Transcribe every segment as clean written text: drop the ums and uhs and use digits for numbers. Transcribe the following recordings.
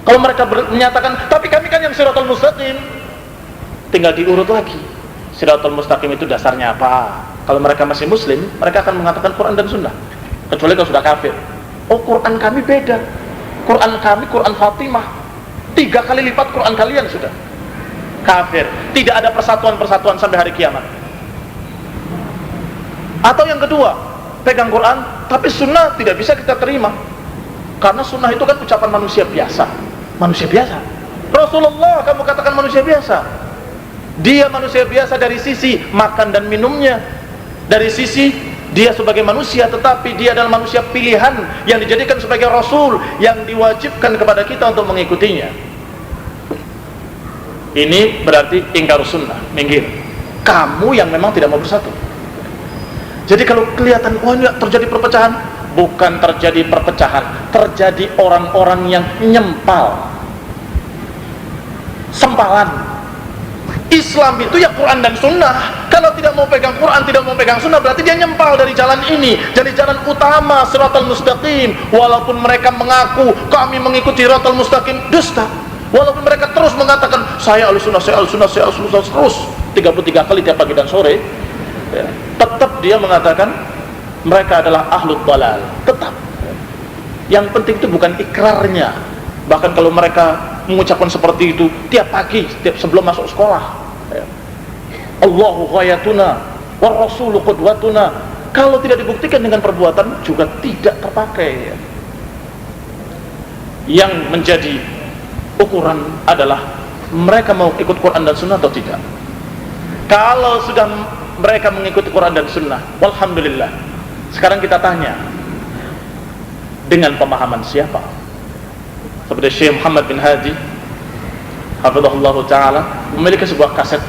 Kalau mereka menyatakan, tapi kami kan yang Shiratal Mustaqim, tinggal diurut lagi. Shiratal Mustaqim itu dasarnya apa? Kalau mereka masih muslim, mereka akan mengatakan Quran dan Sunnah. Kecuali kalau sudah kafir. Oh, Quran kami beda. Quran kami, Quran Fatimah 3 kali lipat Quran kalian sudah. Kafir. Tidak ada persatuan-persatuan sampai hari kiamat. Atau yang kedua, pegang Quran, tapi Sunnah tidak bisa kita terima. Karena Sunnah itu kan ucapan manusia biasa. Manusia biasa. Rasulullah kamu katakan manusia biasa. Dia manusia biasa dari sisi makan dan minumnya, dari sisi dia sebagai manusia, tetapi dia adalah manusia pilihan yang dijadikan sebagai Rasul, yang diwajibkan kepada kita untuk mengikutinya. Ini berarti ingkar sunnah, minggir. Kamu yang memang tidak mau bersatu. Jadi kalau kelihatan, wah ini terjadi perpecahan, bukan terjadi perpecahan, terjadi orang-orang yang nyempal, sempalan. Islam itu ya Quran dan Sunnah. Kalau tidak mau pegang Quran, tidak mau pegang Sunnah, berarti dia nyempal dari jalan ini, dari jalan utama Shiratal Mustaqim. Walaupun mereka mengaku kami mengikuti Shiratal Mustaqim, dusta. Walaupun mereka terus mengatakan saya Ahlussunnah, saya Ahlussunnah, saya Ahlussunnah, terus 33 kali tiap pagi dan sore, ya, tetap dia mengatakan mereka adalah ahlul dalal. Tetap. Yang penting itu bukan ikrarnya. Bahkan kalau mereka mengucapkan seperti itu tiap pagi, tiap sebelum masuk sekolah, ya, Allahu ghayatuna wa rasulu qudwatuna, kalau tidak dibuktikan dengan perbuatan juga tidak terpakai, ya. Yang menjadi ukuran adalah mereka mau ikut Quran dan Sunnah atau tidak. Kalau sudah mereka mengikuti Quran dan Sunnah, walhamdulillah. Sekarang kita tanya, dengan pemahaman siapa? Seperti Syekh Muhammad bin Hadi hafizahullah ta'ala memiliki sebuah kaset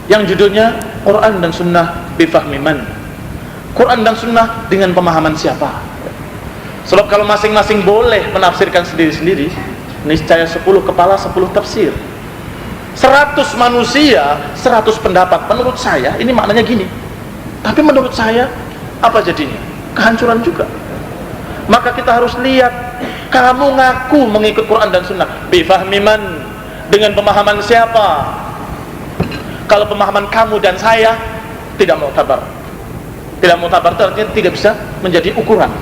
yang judulnya Quran dan Sunnah bifahmi man. Quran dan Sunnah dengan pemahaman siapa? Sebab kalau masing-masing boleh menafsirkan sendiri-sendiri, niscaya 10 kepala 10 tafsir, 100 manusia 100 pendapat. Menurut saya ini maknanya gini, tapi menurut saya apa jadinya? Kehancuran juga. Maka kita harus lihat, kamu ngaku mengikut Quran dan Sunnah bifahmi man, dengan pemahaman siapa? Kalau pemahaman kamu dan saya tidak mu'tabar, tidak mu'tabar artinya tidak bisa menjadi ukuran.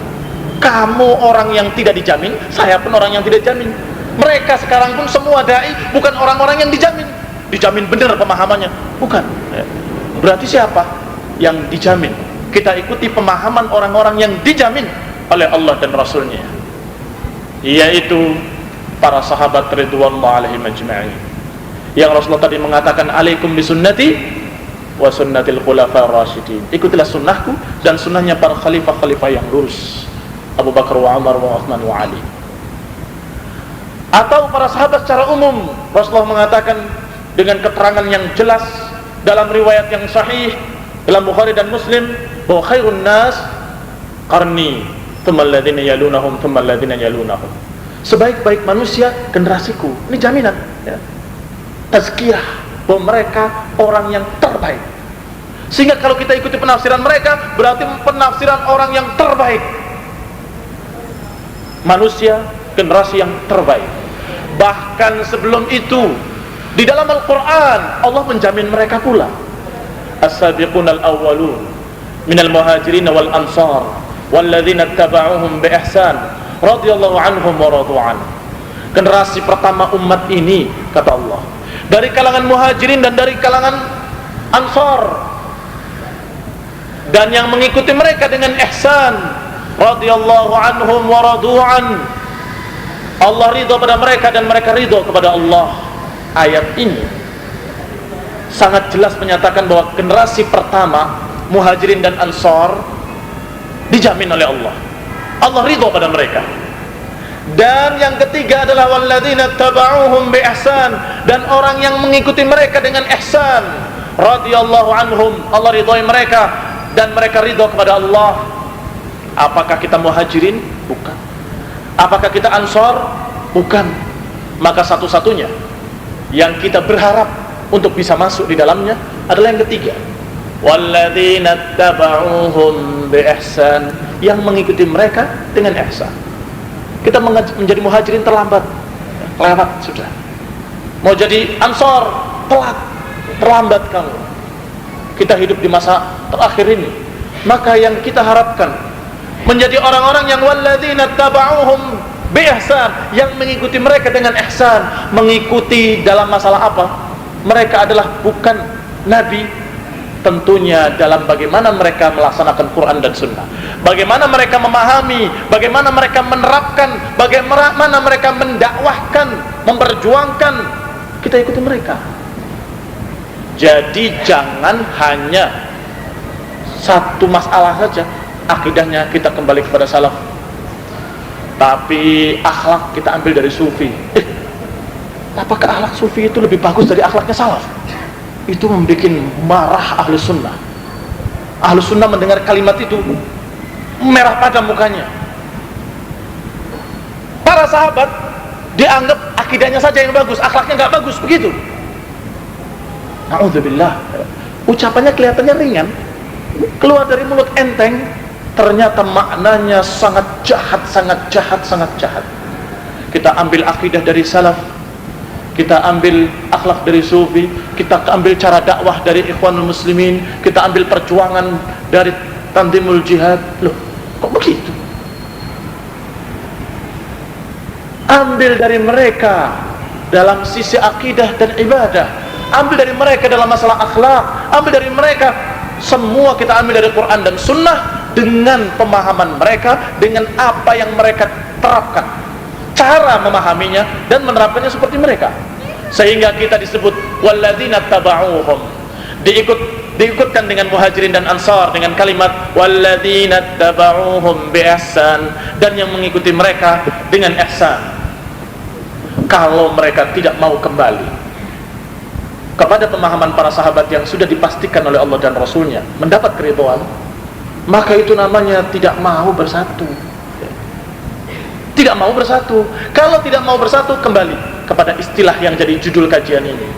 Kamu orang yang tidak dijamin, saya pun orang yang tidak dijamin. Mereka sekarang pun semua dai bukan orang-orang yang dijamin benar pemahamannya, bukan. Berarti siapa yang dijamin? Kita ikuti pemahaman orang-orang yang dijamin oleh Allah dan Rasulnya, yaitu para sahabat ridwanullah alaihim ajma'in, yang Rasulullah tadi mengatakan alaikum bisunnati wa sunnatil khulafa'ir rasyidin, ikutilah sunnahku dan sunnahnya para khalifah-khalifah yang lurus, Abu Bakar wa Umar wa Uthman wa Ali. Atau para sahabat secara umum, Rasulullah mengatakan dengan keterangan yang jelas dalam riwayat yang sahih dalam Bukhari dan Muslim bahwa khairun nas qarni thumma alladhina yalunahum thumma alladhina yalunahum, sebaik-baik manusia generasiku. Ini jaminan, ya. Tazkiyah bahwa mereka orang yang terbaik. Sehingga kalau kita ikuti penafsiran mereka, berarti penafsiran orang yang terbaik, manusia generasi yang terbaik. Bahkan sebelum itu di dalam Al-Quran Allah menjamin mereka pula, as-sabiqunal awwalun minal muhajirin wal ansar walladzina ittaba'uhum bi ihsan radhiyallahu anhum wa radu an. Generasi pertama umat ini, kata Allah, dari kalangan muhajirin dan dari kalangan ansar, dan yang mengikuti mereka dengan ihsan, radhiyallahu anhum wa radu an. Allah ridha pada mereka dan mereka ridha kepada Allah. Ayat ini sangat jelas menyatakan bahwa generasi pertama muhajirin dan ansar dijamin oleh Allah. Allah ridha pada mereka. Dan yang ketiga adalah walladzina taba'uhum bi ihsan, dan orang yang mengikuti mereka dengan ihsan, radhiyallahu anhum, Allah ridhai mereka dan mereka ridha kepada Allah. Apakah kita muhajirin? Bukan. Apakah kita ansar? Bukan. Maka satu-satunya yang kita berharap untuk bisa masuk di dalamnya adalah yang ketiga, walladzina taba'uhum bi ihsan, yang mengikuti mereka dengan ihsan. Kita menjadi muhajirin terlambat, lewat sudah. Mau jadi ansor, telat, terlambat kamu. Kita hidup di masa terakhir ini. Maka yang kita harapkan menjadi orang-orang yang walladzina taba'uhum bi ihsan, yang mengikuti mereka dengan ihsan. Mengikuti dalam masalah apa? Mereka adalah bukan nabi, tentunya dalam bagaimana mereka melaksanakan Quran dan Sunnah, bagaimana mereka memahami, bagaimana mereka menerapkan, bagaimana mereka mendakwahkan, memperjuangkan. Kita ikuti mereka. Jadi jangan hanya satu masalah saja, akidahnya kita kembali kepada salaf, tapi akhlak kita ambil dari sufi. Apakah akhlak sufi itu lebih bagus dari akhlaknya salaf? Itu membuat marah ahlu sunnah. Ahlu sunnah mendengar kalimat itu merah pada mukanya. Para sahabat dianggap akidahnya saja yang bagus, akhlaknya nggak bagus, begitu. Na'udzubillah. Ucapannya kelihatannya ringan, keluar dari mulut enteng, ternyata maknanya sangat jahat, sangat jahat, sangat jahat. Kita ambil akidah dari salaf, kita ambil akhlak dari sufi, kita ambil cara dakwah dari ikhwanul muslimin, kita ambil perjuangan dari tanzimul jihad. Loh, kok begitu? Ambil dari mereka dalam sisi akidah dan ibadah, ambil dari mereka dalam masalah akhlak, ambil dari mereka, semua kita ambil dari Quran dan Sunnah dengan pemahaman mereka, dengan apa yang mereka terapkan, cara memahaminya dan menerapkannya seperti mereka, sehingga kita disebut walladzina taba'uhum, diikutkan dengan muhajirin dan ansar dengan kalimat walladzina taba'uhum bi ihsan, dan yang mengikuti mereka dengan ihsan. Kalau mereka tidak mau kembali kepada pemahaman para sahabat yang sudah dipastikan oleh Allah dan Rasulnya mendapat keridhaan, maka itu namanya tidak mau bersatu. Tidak mau bersatu. Kalau tidak mau bersatu, kembali kepada istilah yang jadi judul kajian ini,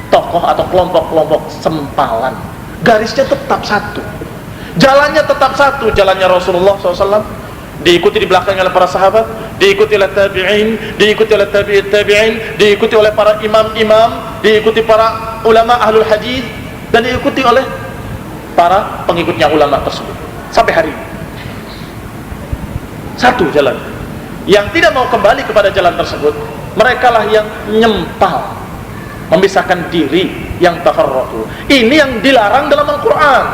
tokoh atau kelompok-kelompok sempalan. Garisnya tetap satu, jalannya tetap satu, jalannya Rasulullah SAW, diikuti di belakangnya oleh para sahabat, diikuti oleh tabi'in, diikuti oleh tabi'in, diikuti oleh para imam-imam, diikuti para ulama ahlul hadis, dan diikuti oleh para pengikutnya ulama tersebut sampai hari ini. Satu jalan. Yang tidak mau kembali kepada jalan tersebut, mereka lah yang nyempal, memisahkan diri, yang tafarraqu. Ini yang dilarang dalam Al-Quran,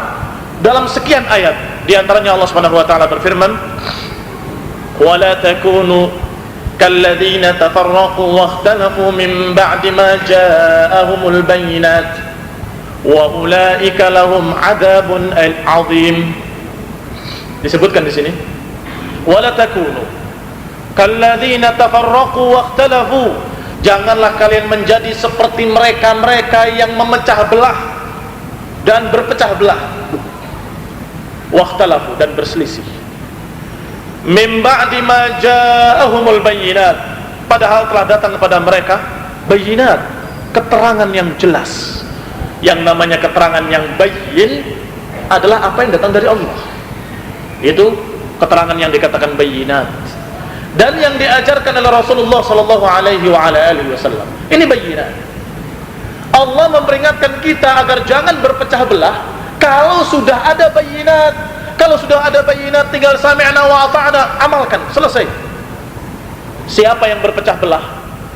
dalam sekian ayat. Di antaranya Allah Subhanahu wa taala berfirman, وَلَا تَكُونُوا كَالَّذِينَ تَفَرَّقُوا وَاخْتَلَفُوا مِنْ بَعْدِ مَا جَاءَهُمُ الْبَيِّنَاتُ وَأُولَئِكَ لَهُمْ عَذَابٌ عَظِيمٌ. Disebutkan di sini, وَلَا تَكُونُوا كَالَّذِينَ تَفَرَّقُوا وَاخْتَلَفُوا. Janganlah kalian menjadi seperti mereka-mereka yang memecah belah dan berpecah belah. Wakhtalafu, dan berselisih. Mim ba'di ma ja'ahumul bayyinat, padahal telah datang kepada mereka bayyinat, keterangan yang jelas. Yang namanya keterangan yang bayyin adalah apa yang datang dari Allah. Itu keterangan yang dikatakan bayyinat, dan yang diajarkan oleh Rasulullah sallallahu alaihi wasallam. Ini bayyinat. Allah memperingatkan kita agar jangan berpecah belah. Kalau sudah ada bayyinat, kalau sudah ada bayyinat, tinggal sami'na wa ata'na, amalkan, selesai. Siapa yang berpecah belah,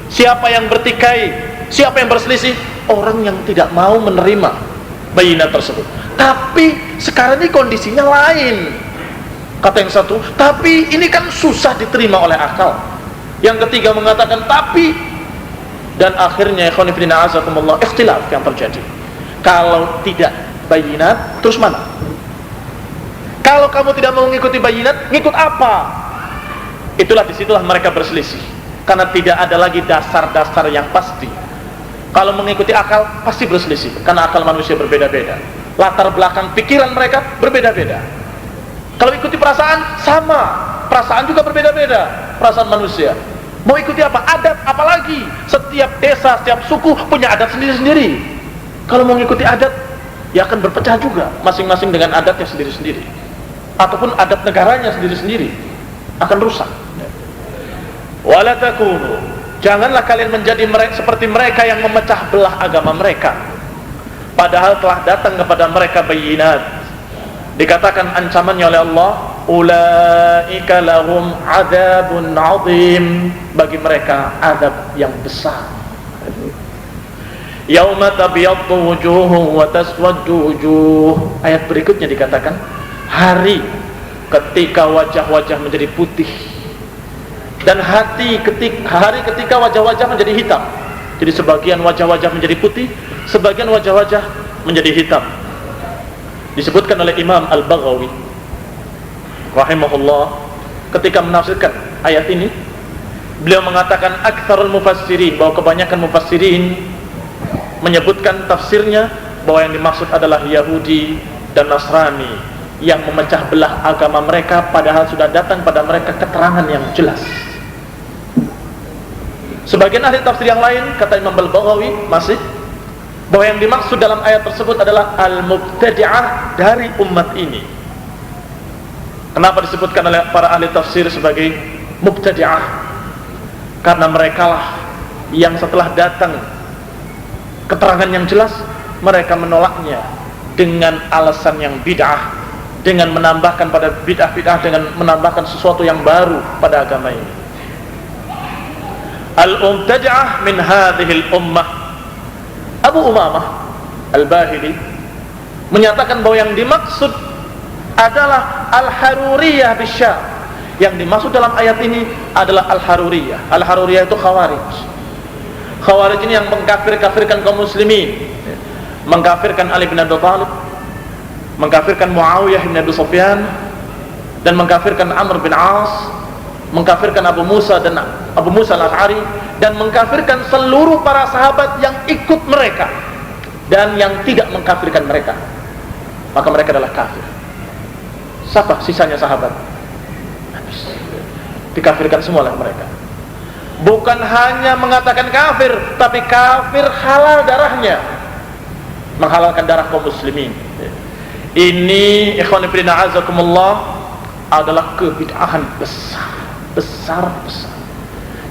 siapa yang bertikai, siapa yang berselisih? Orang yang tidak mau menerima bayyinat tersebut. Tapi sekarang ini kondisinya lain. Kata yang satu, tapi ini kan susah diterima oleh akal. Yang ketiga mengatakan tapi, dan akhirnya ikhwan fillah azakumullah, ikhtilaf yang terjadi. Kalau tidak bayyinat, terus mana? Kalau kamu tidak mau mengikuti bayyinat, ngikut apa? Itulah, disitulah mereka berselisih, karena tidak ada lagi dasar-dasar yang pasti. Kalau mengikuti akal, pasti berselisih, karena akal manusia berbeda-beda, latar belakang pikiran mereka berbeda-beda. Kalau ikuti perasaan, sama, perasaan juga berbeda-beda, perasaan manusia. Mau ikuti apa? Adat, apalagi setiap desa, setiap suku punya adat sendiri-sendiri. Kalau mau mengikuti adat, ya akan berpecah juga, masing-masing dengan adatnya sendiri-sendiri, ataupun adat negaranya sendiri-sendiri, akan rusak. Wala takunu, janganlah kalian menjadi seperti mereka yang memecah belah agama mereka, padahal telah datang kepada mereka bayyinat. Dikatakan ancamannya oleh Allah, ulaika lahum adzabun adzim, bagi mereka azab yang besar. Yauma tabyaddu wujuhum wa taswaddu wujuh. Ayat berikutnya dikatakan, hari ketika wajah-wajah menjadi putih, dan hari ketika wajah-wajah menjadi hitam. Jadi sebagian wajah-wajah menjadi putih, sebagian wajah-wajah menjadi hitam. Disebutkan oleh Imam Al-Baghawi rahimahullah ketika menafsirkan ayat ini, beliau mengatakan aktsarul mufassirin, bahwa kebanyakan mufassirin menyebutkan tafsirnya bahwa yang dimaksud adalah Yahudi dan Nasrani yang memecah belah agama mereka, padahal sudah datang pada mereka keterangan yang jelas. Sebagian ahli tafsir yang lain, kata Imam Al-Baghawi masih, bahwa yang dimaksud dalam ayat tersebut adalah al-mubtadi'ah dari umat ini. Kenapa disebutkan oleh para ahli tafsir sebagai mubtadi'ah? Karena merekalah yang setelah datang keterangan yang jelas, mereka menolaknya dengan alasan yang bid'ah, dengan menambahkan pada bid'ah-bid'ah, dengan menambahkan sesuatu yang baru pada agama ini. Al-mubtadi'ah min hadhil ummah, Abu Umamah Al-Bahili menyatakan bahwa yang dimaksud adalah Al-Haruriyah bisyam. Yang dimaksud dalam ayat ini adalah Al-Haruriyah. Al-Haruriyah itu Khawarij. Khawarij ini yang mengkafir-kafirkan kaum muslimin, mengkafirkan Ali bin Abi Thalib, mengkafirkan Muawiyah bin Abi Sufyan, dan mengkafirkan Amr bin As, mengkafirkan Abu Musa Al-Ash'ari, dan mengkafirkan seluruh para sahabat yang ikut mereka dan yang tidak mengkafirkan mereka. Maka mereka adalah kafir. Siapa sisanya sahabat? Habis. Dikafirkan semua oleh mereka. Bukan hanya mengatakan kafir, tapi kafir halal darahnya, menghalalkan darah kaum muslimin. Ini ikhwan fillah azakumullah adalah kebid'ahan besar.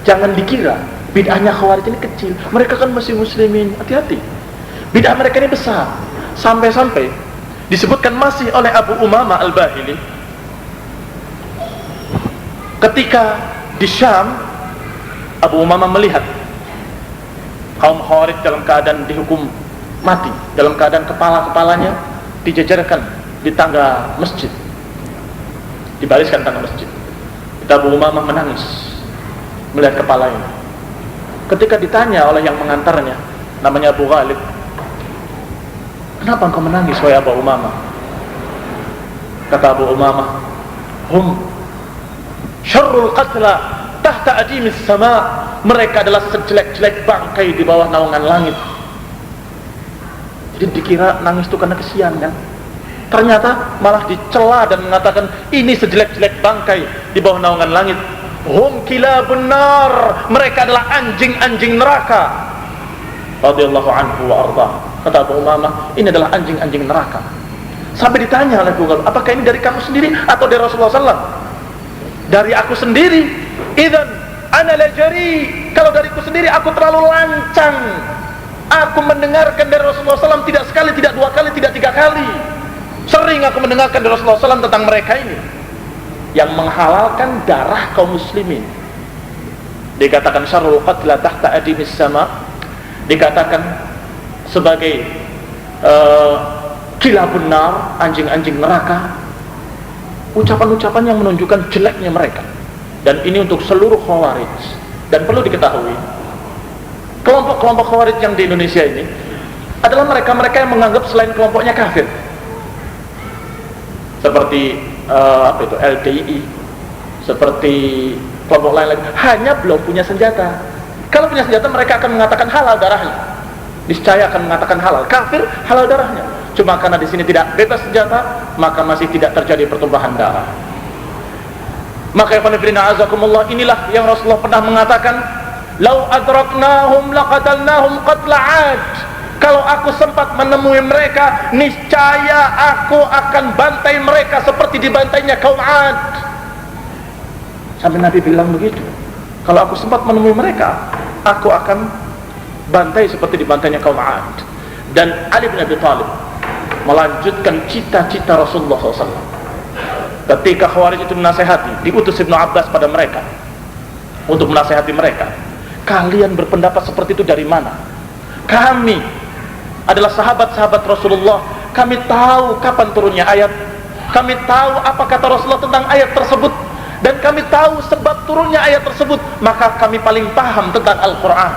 Jangan dikira bid'ahnya Khawarij ini kecil. Mereka kan masih muslimin. Hati-hati. Bid'ah mereka ini besar. Sampai-sampai disebutkan masih oleh Abu Umamah Al-Bahili, ketika di Syam, Abu Umamah melihat kaum Khawarij dalam keadaan dihukum mati, dalam keadaan kepala-kepalanya dijajarkan di tangga masjid, dibariskan tangga masjid. Abu Umamah menangis melihat kepala ini. Ketika ditanya oleh yang mengantarnya, namanya Abu Ghalib, kenapa engkau menangis wahai Abu Umamah? Kata Abu Umamah, hum syarrul qatla tahta adimis sama. Mereka adalah sejelek-jelek bangkai di bawah naungan langit. Jadi dikira nangis itu karena kesian kan? Ternyata malah dicela dan mengatakan ini sejelek-jelek bangkai di bawah naungan langit. Hum kilabun nar, mereka adalah anjing-anjing neraka. Radhiyallahu anhu wa arda. Kata Abu Umamah, ini adalah anjing-anjing neraka. Sampai ditanya oleh Abu Ghalib, apakah ini dari kamu sendiri atau dari Rasulullah SAW? Dari aku sendiri. Idzan ana lajari, kalau dariku sendiri aku terlalu lancang. Aku mendengarkan dari Rasulullah SAW tidak sekali, tidak dua kali, tidak tiga kali. Sering aku mendengarkan dari Rasulullah SAW tentang mereka ini yang menghalalkan darah kaum muslimin. Dikatakan syarrul qatla tahta adimis sama, dikatakan sebagai kilabun nar, anjing-anjing neraka. Ucapan-ucapan yang menunjukkan jeleknya mereka. Dan ini untuk seluruh Khawarij. Dan perlu diketahui, kelompok-kelompok Khawarij yang di Indonesia ini adalah mereka-mereka yang menganggap selain kelompoknya kafir, seperti LDI, seperti kelompok lain-lain, hanya belum punya senjata. Kalau punya senjata mereka akan mengatakan halal darahnya, niscaya akan mengatakan halal. Kafir halal darahnya. Cuma karena di sini tidak bebas senjata, maka masih tidak terjadi pertumpahan darah. Maka inilah yang Rasulullah pernah mengatakan, lau adraknahum laqatalnahum qatla 'ad. Kalau aku sempat menemui mereka, niscaya aku akan bantai mereka seperti dibantainya kaum 'Ad. Sampai Nabi bilang begitu. Kalau aku sempat menemui mereka, aku akan bantai seperti dibantainya kaum 'Ad. Dan Ali bin Abi Thalib melanjutkan cita-cita Rasulullah SAW. Ketika Khawarij itu menasehati, diutus Ibnu Abbas pada mereka untuk menasehati mereka. Kalian berpendapat seperti itu dari mana? Kami adalah sahabat-sahabat Rasulullah. Kami tahu kapan turunnya ayat. Kami tahu apa kata Rasulullah tentang ayat tersebut. Dan kami tahu sebab turunnya ayat tersebut. Maka kami paling paham tentang Al-Quran.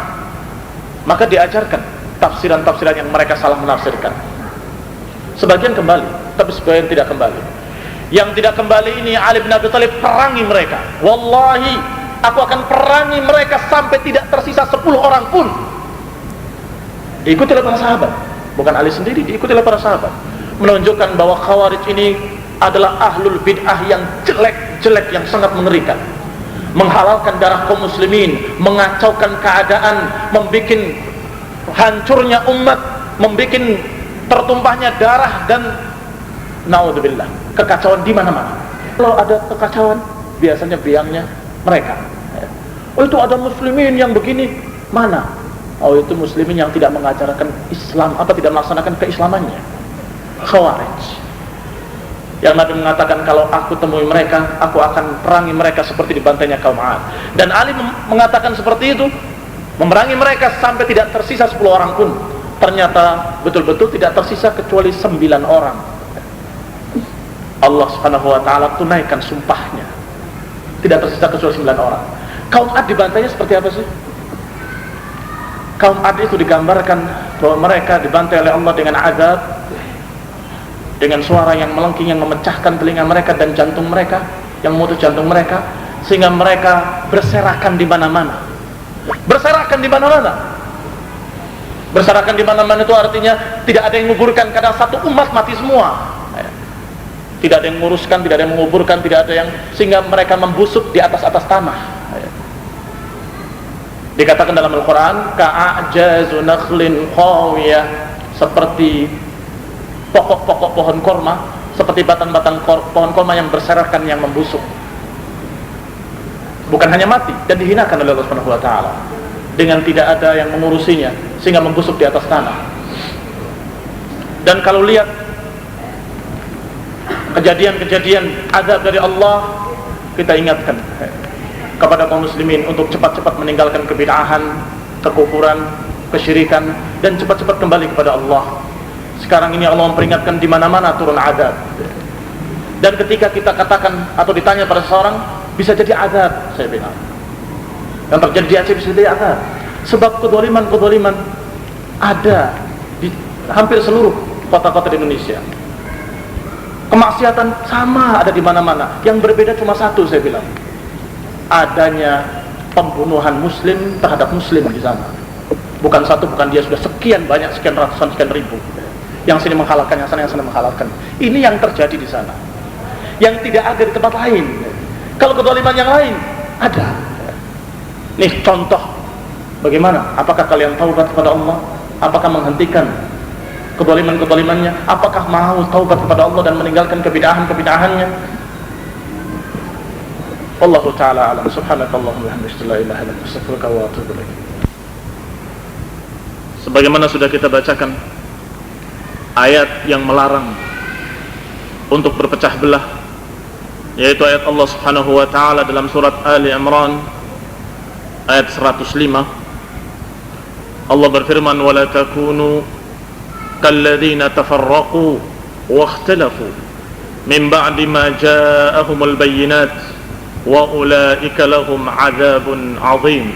Maka diajarkan tafsiran-tafsiran yang mereka salah menafsirkan. Sebagian kembali, tapi sebagian tidak kembali. Yang tidak kembali ini Ali bin Abi Thalib perangi mereka. Wallahi, aku akan perangi mereka sampai tidak tersisa 10 orang pun. Diikuti oleh para sahabat. Bukan Ali sendiri, diikuti oleh para sahabat. Menunjukkan bahwa Khawarij ini adalah ahlul bid'ah yang jelek-jelek, yang sangat mengerikan. Menghalalkan darah kaum muslimin, mengacaukan keadaan, membuat hancurnya umat, membuat tertumpahnya darah, dan naudzubillah, kekacauan di mana-mana. Kalau ada kekacauan, biasanya biangnya mereka. Oh, itu ada muslimin yang begini. Mana? Oh, itu muslimin yang tidak mengajarkan Islam, apa tidak melaksanakan keislamannya. Khawarij. Yang Nabi mengatakan, kalau aku temui mereka, aku akan perangi mereka seperti dibantainya kaum 'Ad. Dan Ali mengatakan seperti itu, memerangi mereka sampai tidak tersisa 10 orang pun. Ternyata betul-betul tidak tersisa kecuali 9 orang. Allah Subhanahu wa taala tunaikan sumpahnya. Tidak tersisa kecuali 9 orang. Kaum 'Ad dibantainya seperti apa sih? Kaum 'Ad itu digambarkan bahwa mereka dibantai oleh Allah dengan azab, dengan suara yang melengking, yang memecahkan telinga mereka dan jantung mereka, yang memutus jantung mereka, sehingga mereka berserakan di mana-mana. Berserakan di mana-mana. Berserakan di mana-mana itu artinya tidak ada yang menguburkan, kadang satu umat mati semua. Tidak ada yang menguruskan, tidak ada yang menguburkan, tidak ada yang, sehingga mereka membusuk di atas tanah. Dikatakan dalam Al-Quran, ka'ajazu nakhlin khawiyah, seperti pokok-pokok pohon korma, seperti batang-batang pohon korma yang berserakan, yang membusuk. Bukan hanya mati, dan dihinakan oleh Allah Subhanahu wa taala dengan tidak ada yang mengurusinya, sehingga membusuk di atas tanah. Dan kalau lihat kejadian-kejadian azab dari Allah, kita ingatkan kepada kaum muslimin untuk cepat-cepat meninggalkan kebid'ahan, kekufuran, kesyirikan, dan cepat-cepat kembali kepada Allah. Sekarang ini Allah memperingatkan di mana-mana turun azab. Dan ketika kita katakan atau ditanya pada seseorang, bisa jadi azab, saya bilang. Yang terjadi di Aceh bisa jadi azab. Sebab kedoliman ada di hampir seluruh kota-kota di Indonesia. Kemaksiatan sama ada di mana-mana. Yang berbeda cuma satu, saya bilang. Adanya pembunuhan muslim terhadap muslim di sana. Bukan satu, bukan dia, sudah sekian banyak, sekian ratusan, sekian ribu. Yang sini menghalalkan, yang sana menghalalkan. Ini yang terjadi di sana, yang tidak ada di tempat lain. Kalau kedzaliman yang lain ada. Nih contoh, bagaimana? Apakah kalian taubat kepada Allah? Apakah menghentikan kedzaliman-kedzalimannya? Apakah mau taubat kepada Allah dan meninggalkan kebid'ahan-kebid'ahannya? Wallahu ta'ala alam. Subhanakallahumma wa bihamdika, la ilaha illa anta, astaghfiruka wa atubu ilaik. Sebagaimana sudah kita bacakan ayat yang melarang untuk berpecah belah, yaitu ayat Allah Subhanahu wa taala dalam surat Ali Imran ayat 105. Allah berfirman, "Wa la takunu kalladzina tafarraqu wa ikhtalafu min ba'di ma ja'ahumul bayyinat wa ulaika lahum 'adzabun 'adzim."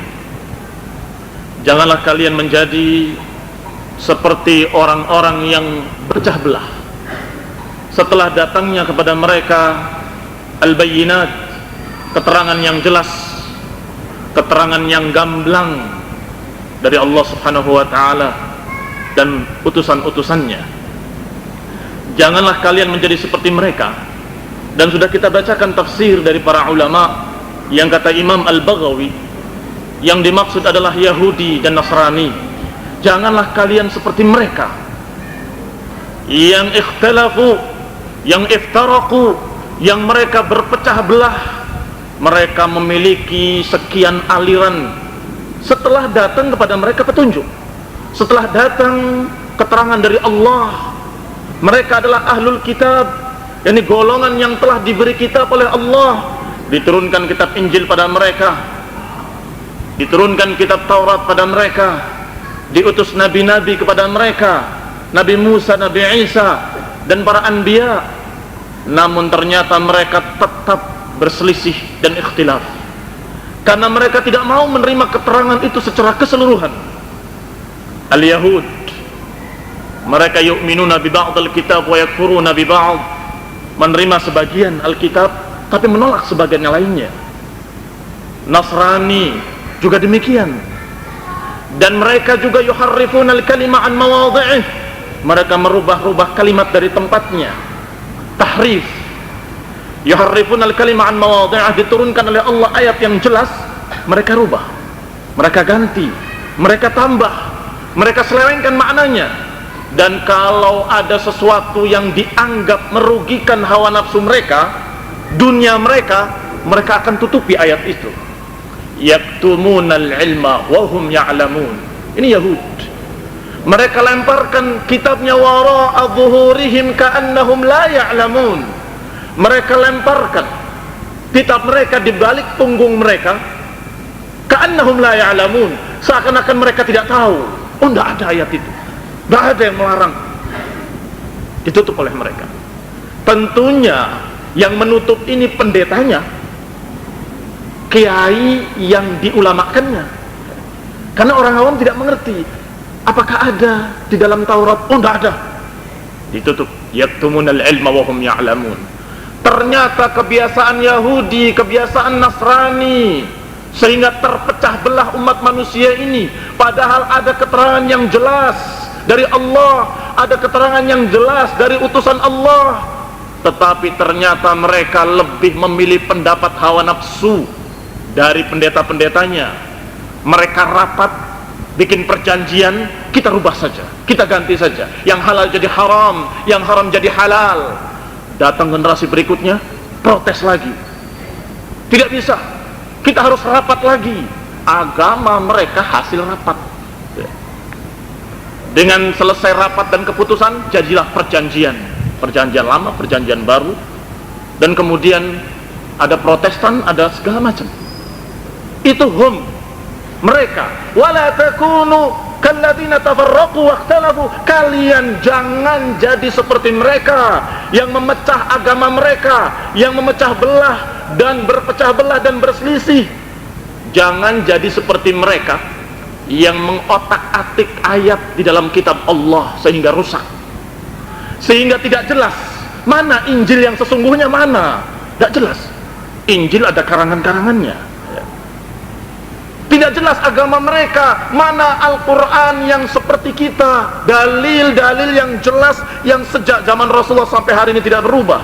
Janganlah kalian menjadi seperti orang-orang yang berpecah belah setelah datangnya kepada mereka al-bayyinat, keterangan yang jelas, keterangan yang gamblang dari Allah Subhanahu wa taala dan utusan-utusannya. Janganlah kalian menjadi seperti mereka. Dan sudah kita bacakan tafsir dari para ulama yang kata Imam Al-Baghawi, yang dimaksud adalah Yahudi dan Nasrani. Janganlah kalian seperti mereka yang ikhtalafu, yang iftaraku, yang mereka berpecah belah mereka memiliki sekian aliran. Setelah datang kepada mereka petunjuk, setelah datang keterangan dari Allah, mereka adalah ahlul kitab, yakni golongan yang telah diberi kitab oleh Allah. Diturunkan kitab Injil pada mereka, diturunkan kitab Taurat pada mereka, diutus nabi-nabi kepada mereka, Nabi Musa, Nabi Isa, dan para anbiya. Namun ternyata mereka tetap berselisih dan ikhtilaf, karena mereka tidak mau menerima keterangan itu secara keseluruhan. Al-Yahud, mereka yu'minuna bi ba'dil kitab wa yakfuruna bi ba'd, menerima sebagian Alkitab tapi menolak sebagian yang lainnya. Nasrani juga demikian, dan mereka juga yuharrifuna al-kalima an mawadhi'ih, mereka merubah-rubah kalimat dari tempatnya. Tahrif, yuharrifuna al-kalima an mawadhi'ih, diturunkan oleh Allah ayat yang jelas, mereka rubah, mereka ganti, mereka tambah, mereka selewengkan maknanya. Dan kalau ada sesuatu yang dianggap merugikan hawa nafsu mereka, dunia mereka, mereka akan tutupi ayat itu. Yaktumunal ilma wa hum ya'lamun. Ini Yahud. Mereka lemparkan kitabnya wara'a dhuhurihim ka'annahum la ya'lamun. Mereka lemparkan kitab mereka di balik punggung mereka, ka'annahum la ya'lamun, seakan-akan mereka tidak tahu. Oh, tidak ada ayat itu, tidak ada yang melarang. Ditutup oleh mereka. Tentunya yang menutup ini pendetanya, kiai yang diulamakannya, karena orang awam tidak mengerti apakah ada di dalam Taurat. Oh, tidak ada. Ditutup. Yaktumunal ilma wa hum ya'lamun. Ternyata kebiasaan Yahudi, kebiasaan Nasrani, sehingga terpecah belah umat manusia ini. Padahal ada keterangan yang jelas dari Allah, ada keterangan yang jelas dari utusan Allah, tetapi ternyata mereka lebih memilih pendapat hawa nafsu dari pendeta-pendetanya. Mereka rapat, bikin perjanjian, kita rubah saja, kita ganti saja, yang halal jadi haram, yang haram jadi halal. Datang generasi berikutnya, protes lagi, tidak bisa, kita harus rapat lagi. Agama mereka hasil rapat. Dengan selesai rapat dan keputusan, jadilah perjanjian, perjanjian lama, perjanjian baru, dan kemudian ada Protestan, ada segala macam. Itu mereka. Wala takunu kalladzina tafarraqu wakhtalafu. Kalian jangan jadi seperti mereka yang memecah agama mereka, yang memecah belah dan berpecah belah dan berselisih. Jangan jadi seperti mereka yang mengotak-atik ayat di dalam kitab Allah sehingga rusak, sehingga tidak jelas mana Injil yang sesungguhnya, mana tidak jelas. Injil ada karangan-karangannya, tidak jelas agama mereka, mana Al-Quran yang seperti kita, dalil-dalil yang jelas yang sejak zaman Rasulullah sampai hari ini tidak berubah.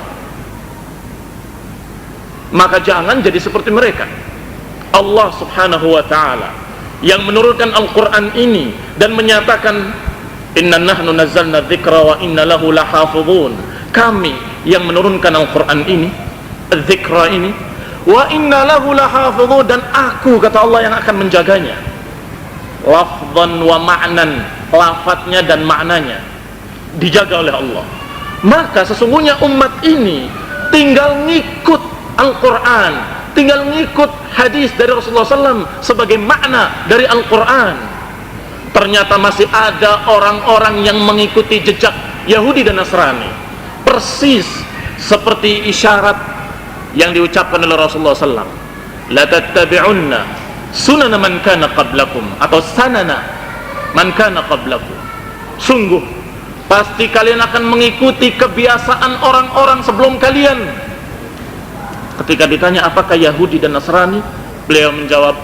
Maka jangan jadi seperti mereka. Allah subhanahu wa ta'ala yang menurunkan Al-Quran ini dan menyatakan, inna nahnu nazzalna dzikra wa inna lahu lahafidhun. Kami yang menurunkan Al-Quran ini, dzikra ini, wa inna lahu lahafidhun, dan aku, kata Allah, yang akan menjaganya. Lafdhan wa ma'nan, lafadznya dan maknanya dijaga oleh Allah. Maka sesungguhnya umat ini tinggal ngikut Al-Quran, tinggal ngikut hadis dari Rasulullah SAW sebagai makna dari Al-Quran. Ternyata masih ada orang-orang yang mengikuti jejak Yahudi dan Nasrani, persis seperti isyarat yang diucapkan oleh Rasulullah SAW, la tattabi'unna sunana man kana qablakum, atau sanana man kana qablakum. Sungguh pasti kalian akan mengikuti kebiasaan orang-orang sebelum kalian. Ketika ditanya apakah Yahudi dan Nasrani, beliau menjawab,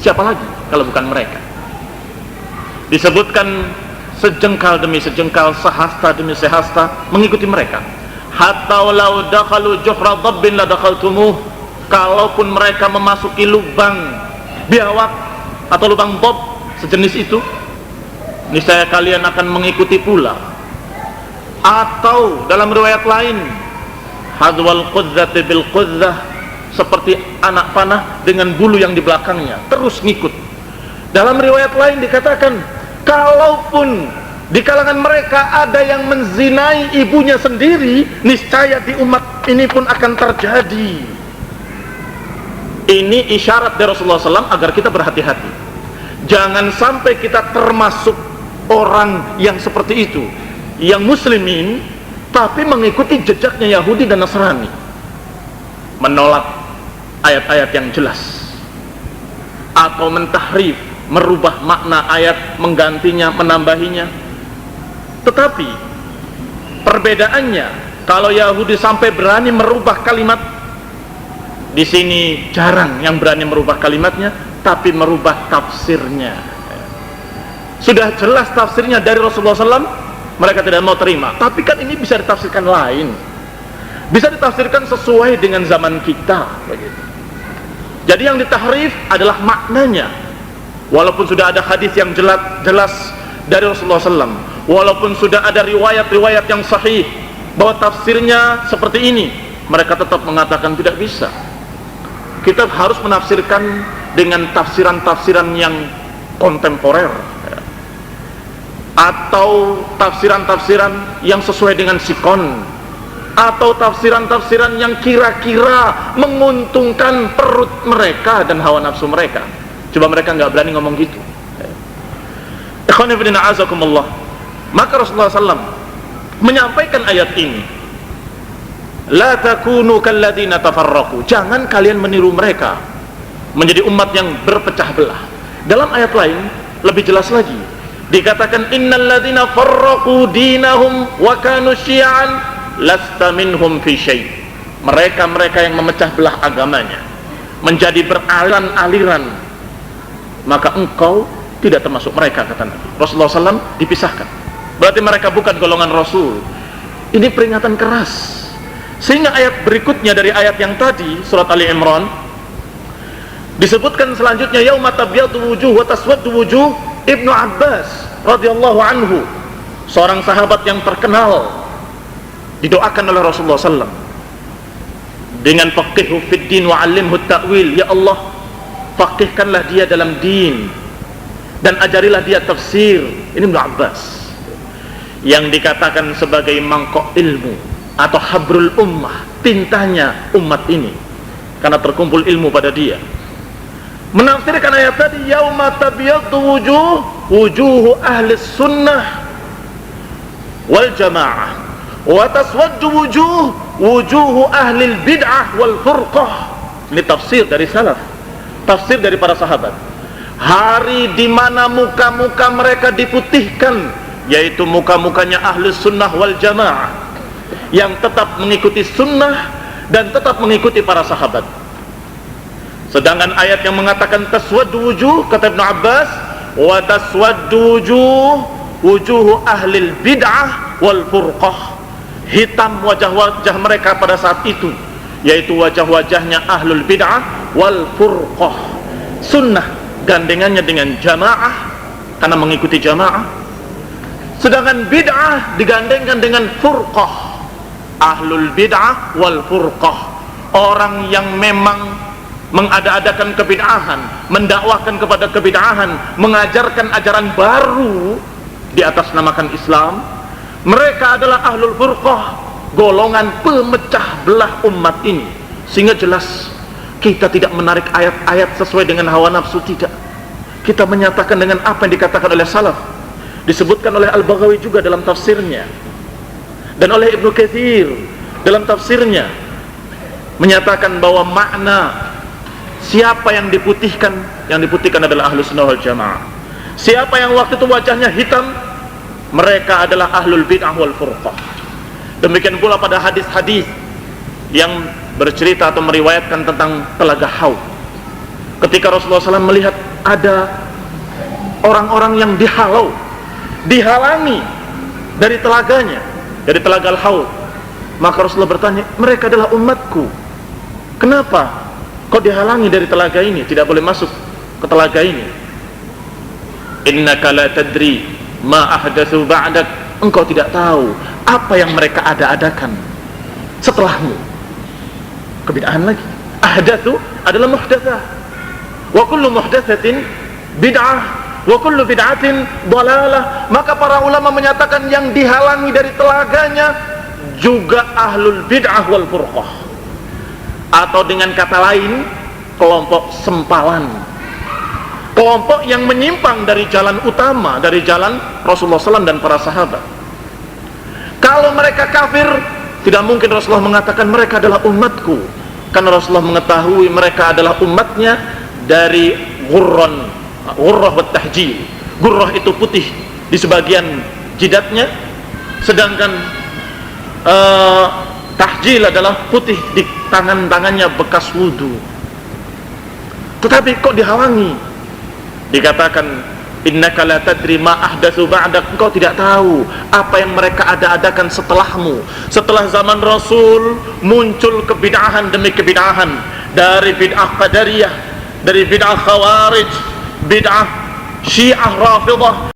siapa lagi kalau bukan mereka. Disebutkan sejengkal demi sejengkal, sehasta demi sehasta mengikuti mereka. Hatta walau dakhalu juhra dhabbin la dakhaltumuh. Kalaupun mereka memasuki lubang biawak atau lubang dhab sejenis itu, niscaya kalian akan mengikuti pula. Atau dalam riwayat lain, hadwal qudzati bil qudzah, seperti anak panah dengan bulu yang di belakangnya, terus ngikut. Dalam riwayat lain dikatakan, kalaupun di kalangan mereka ada yang menzinai ibunya sendiri, niscaya di umat ini pun akan terjadi. Ini isyarat dari Rasulullah SAW agar kita berhati-hati. Jangan sampai kita termasuk orang yang seperti itu, yang muslimin tapi mengikuti jejaknya Yahudi dan Nasrani, menolak ayat-ayat yang jelas, atau mentahrif, merubah makna ayat, menggantinya, menambahinya. Tetapi perbedaannya, kalau Yahudi sampai berani merubah kalimat, di sini jarang yang berani merubah kalimatnya, tapi merubah tafsirnya. Sudah jelas tafsirnya dari Rasulullah SAW, mereka tidak mau terima. Tapi kan ini bisa ditafsirkan lain, bisa ditafsirkan sesuai dengan zaman kita, begitu. Jadi yang ditahrif adalah maknanya, walaupun sudah ada hadis yang jelas dari Rasulullah SAW, walaupun sudah ada riwayat-riwayat yang sahih bahwa tafsirnya seperti ini, mereka tetap mengatakan tidak bisa. Kita harus menafsirkan dengan tafsiran-tafsiran yang kontemporer, atau tafsiran-tafsiran yang sesuai dengan sikon, atau tafsiran-tafsiran yang kira-kira menguntungkan perut mereka dan hawa nafsu mereka. Coba mereka nggak berani ngomong gitu. Ikhwan fillah a'azakumullah. Maka Rasulullah SAW menyampaikan ayat ini, la takunu kalladzina tafarraqu, jangan kalian meniru mereka menjadi umat yang berpecah belah. Dalam ayat lain lebih jelas lagi, dikatakan innal ladzina farraqu dinahum wa kanu syi'an lasta minhum fi syai'. Mereka-mereka yang memecah belah agamanya, menjadi beraliran-aliran, maka engkau tidak termasuk mereka, kata Nabi. Rasulullah SAW dipisahkan, berarti mereka bukan golongan Rasul. Ini peringatan keras. Sehingga ayat berikutnya dari ayat yang tadi, surat Ali Imran, disebutkan selanjutnya, yauma tabyaddu wujuh wa taswaddu wujuh. Ibnu Abbas radhiyallahu anhu, seorang sahabat yang terkenal, didoakan oleh Rasulullah SAW dengan faqihhu fid din wa 'allimhu ta'wil. Ya Allah, faqihkanlah dia dalam din dan ajarilah dia tafsir. Ini Ibnu Abbas yang dikatakan sebagai mangkok ilmu atau habrul ummah, tintanya umat ini, karena terkumpul ilmu pada dia. Menafsirkan ayat tadi, yauma tabyaddu wujuh, wujuhu ahli sunnah wal jamaah, wa taswaddu wujuh, wujuhu ahli bid'ah wal furqah. Ini tafsir dari salaf, tafsir dari para sahabat. Hari di mana muka-muka mereka diputihkan, yaitu muka-mukanya ahli sunnah wal jamaah, yang tetap mengikuti sunnah dan tetap mengikuti para sahabat. Sedangkan ayat yang mengatakan taswaddu wujuh, kata Ibnu Abbas, wa taswaddu wujuh, wujuhu ahlil bid'ah wal furqah. Hitam wajah-wajah mereka pada saat itu, yaitu wajah-wajahnya ahlul bid'ah wal furqah. Sunnah gandengannya dengan jamaah, karena mengikuti jamaah. Sedangkan bid'ah digandengkan dengan furqah. Ahlul bid'ah wal furqah, orang yang memang mengada-adakan kebid'ahan, mendakwahkan kepada kebid'ahan, mengajarkan ajaran baru di atas namakan Islam. Mereka adalah ahlul furqah, golongan pemecah belah umat ini. Sehingga jelas kita tidak menarik ayat-ayat sesuai dengan hawa nafsu, tidak. Kita menyatakan dengan apa yang dikatakan oleh salaf, disebutkan oleh Al-Baghawi juga dalam tafsirnya, dan oleh Ibnu Katsir dalam tafsirnya, menyatakan bahwa makna siapa yang diputihkan adalah ahlu sunnah wal jamaah. Siapa yang waktu itu wajahnya hitam, mereka adalah ahlul bid'ah wal furqah. Demikian pula pada hadis-hadis yang bercerita atau meriwayatkan tentang telaga Haud, ketika Rasulullah SAW melihat ada orang-orang yang dihalangi dari telaganya, dari telaga Haud, maka Rasulullah bertanya, mereka adalah umatku, kenapa kau dihalangi dari telaga ini, tidak boleh masuk ke telaga ini? Innaka la tadri ma ahdatsu ba'dak, engkau tidak tahu apa yang mereka ada-adakan setelahmu. Kebid'ahan lagi. ahdatsu adalah muhdatsah. Wa kullu muhdatsatin bid'ah wa kullu bid'atin dhalalah. Maka para ulama menyatakan yang dihalangi dari telaganya juga ahlul bid'ah wal furqah, atau dengan kata lain kelompok sempalan, kelompok yang menyimpang dari jalan utama, dari jalan Rasulullah SAW dan para sahabat. Kalau mereka kafir, tidak mungkin Rasulullah mengatakan mereka adalah umatku, karena Rasulullah mengetahui mereka adalah umatnya dari ghurrah wa tahjil. Ghurrah itu putih di sebagian jidatnya, sedangkan tahjil adalah putih di tangan-tangannya bekas wudu. Tetapi kok dihalangi? Dikatakan innaka la tadri ma ahdatsu ba'dak, engkau tidak tahu apa yang mereka ada-adakan setelahmu. Setelah zaman Rasul muncul kebid'ahan demi kebid'ahan, dari bid'ah qadariyah, dari bid'ah khawarij, bid'ah syiah rafidah,